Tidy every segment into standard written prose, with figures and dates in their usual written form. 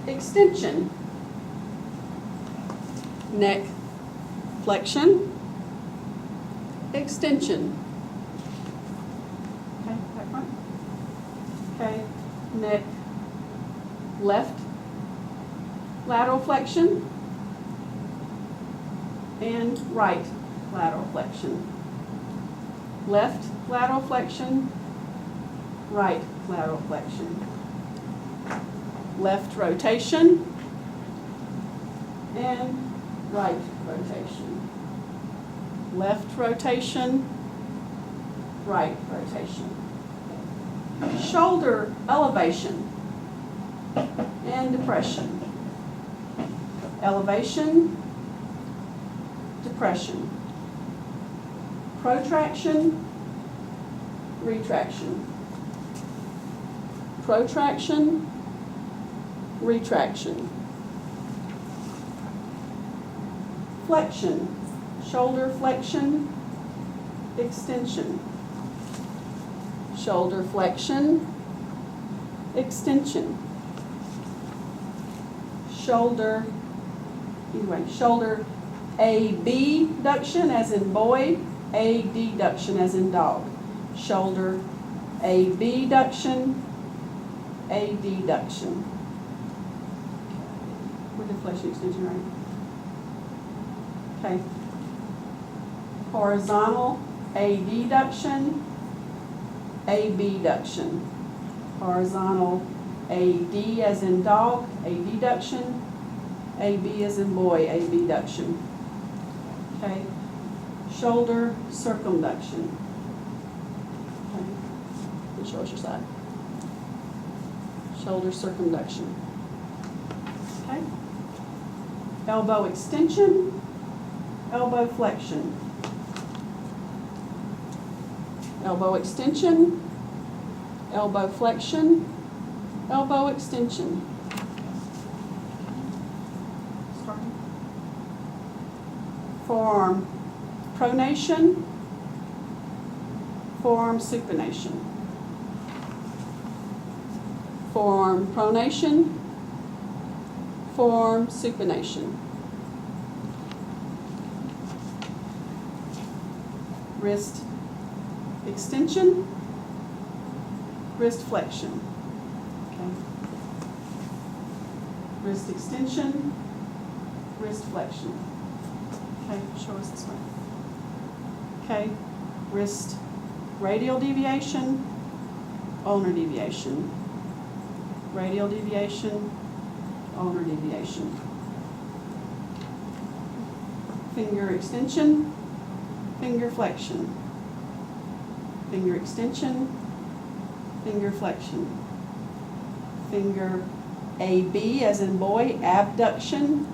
extension, neck flexion, extension. Okay, back front. Okay, neck left lateral flexion and right lateral flexion. Left lateral flexion, right lateral flexion. Left rotation and right rotation. Left rotation, right rotation. Shoulder elevation and depression. Elevation, depression. Protraction, retraction. Protraction, retraction. Flexion, shoulder flexion, extension. Shoulder flexion, extension. Shoulder abduction as in boy, adduction as in dog. Shoulder abduction, adduction. With the flexion extension, right? Okay. Horizontal adduction, abduction. Horizontal AD as in dog, adduction. AB as in boy, abduction. Okay. Shoulder circumduction. Okay. Show us your side. Shoulder circumduction. Okay. Elbow extension, elbow flexion. Elbow extension, elbow flexion, elbow extension. Forearm pronation, forearm supination. Forearm pronation, forearm supination. Wrist extension, wrist flexion. Okay. Wrist extension, wrist flexion. Okay, show us this way. Okay, wrist radial deviation, ulnar deviation. Radial deviation, ulnar deviation. Finger extension, finger flexion. Finger extension, finger flexion. Finger AB as in boy, abduction.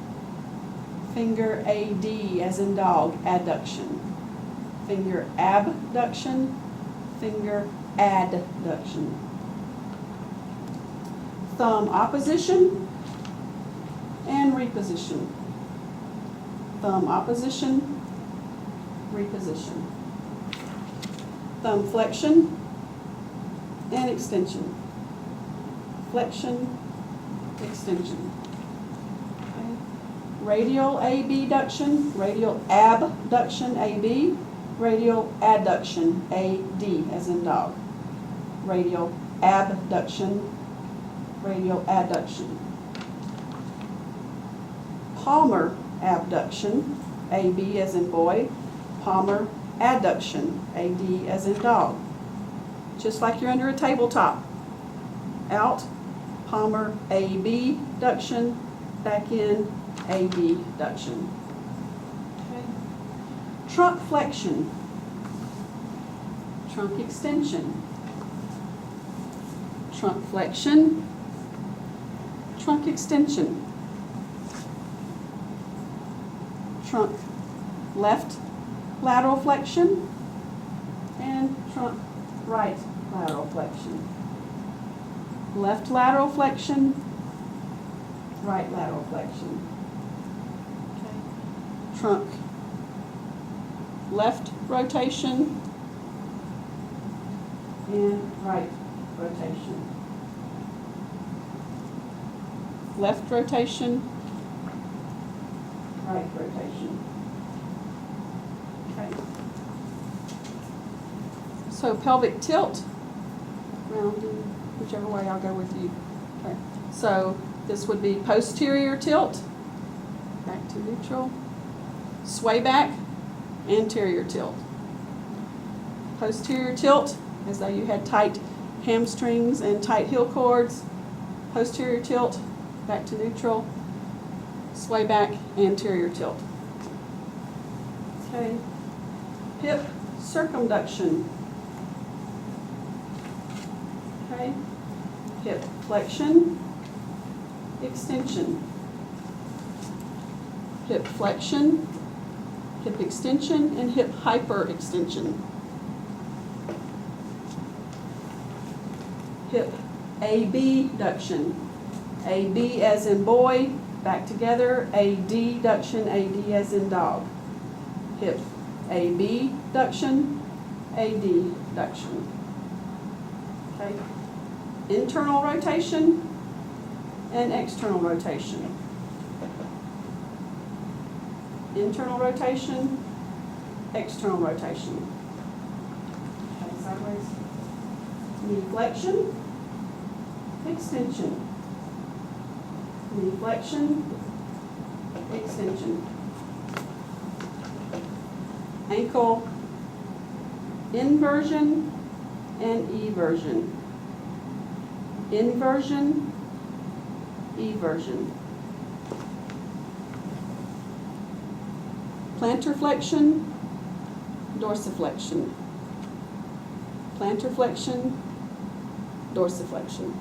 Finger AD as in dog, adduction. Finger abduction, finger adduction. Thumb opposition and reposition. Thumb opposition, reposition. Thumb flexion and extension. Flexion, extension. Okay. Radial abduction, radial abduction AB, radial adduction AD as in dog. Radial abduction, radial adduction. Palmar abduction, AB as in boy, palmar adduction, AD as in dog. Just like you're under a tabletop. Out, palmar AB abduction, back in, AB abduction. Okay. Trunk flexion, trunk extension. Trunk flexion, trunk extension. Trunk left lateral flexion and trunk right lateral flexion. Left lateral flexion, right lateral flexion. Okay. Trunk left rotation and right rotation. left rotation, right rotation. Okay. So pelvic tilt, rounding, whichever way I'll go with you. Okay. So this would be posterior tilt, back to neutral, sway back, anterior tilt. Posterior tilt, as though you had tight hamstrings and tight heel cords. Posterior tilt, back to neutral, sway back, anterior tilt. Okay. Hip circumduction. Okay. Hip flexion, extension. Hip flexion, hip extension, and hip hyperextension. Hip abduction. AB as in boy, back together. Adduction, AD as in dog. Hip abduction, adduction. Okay. Internal rotation and external rotation. Internal rotation, external rotation. Okay, sideways. Knee flexion, extension. Knee flexion, extension. Ankle inversion and eversion. Inversion, eversion. Plantar flexion, dorsiflexion. Plantar flexion, dorsiflexion.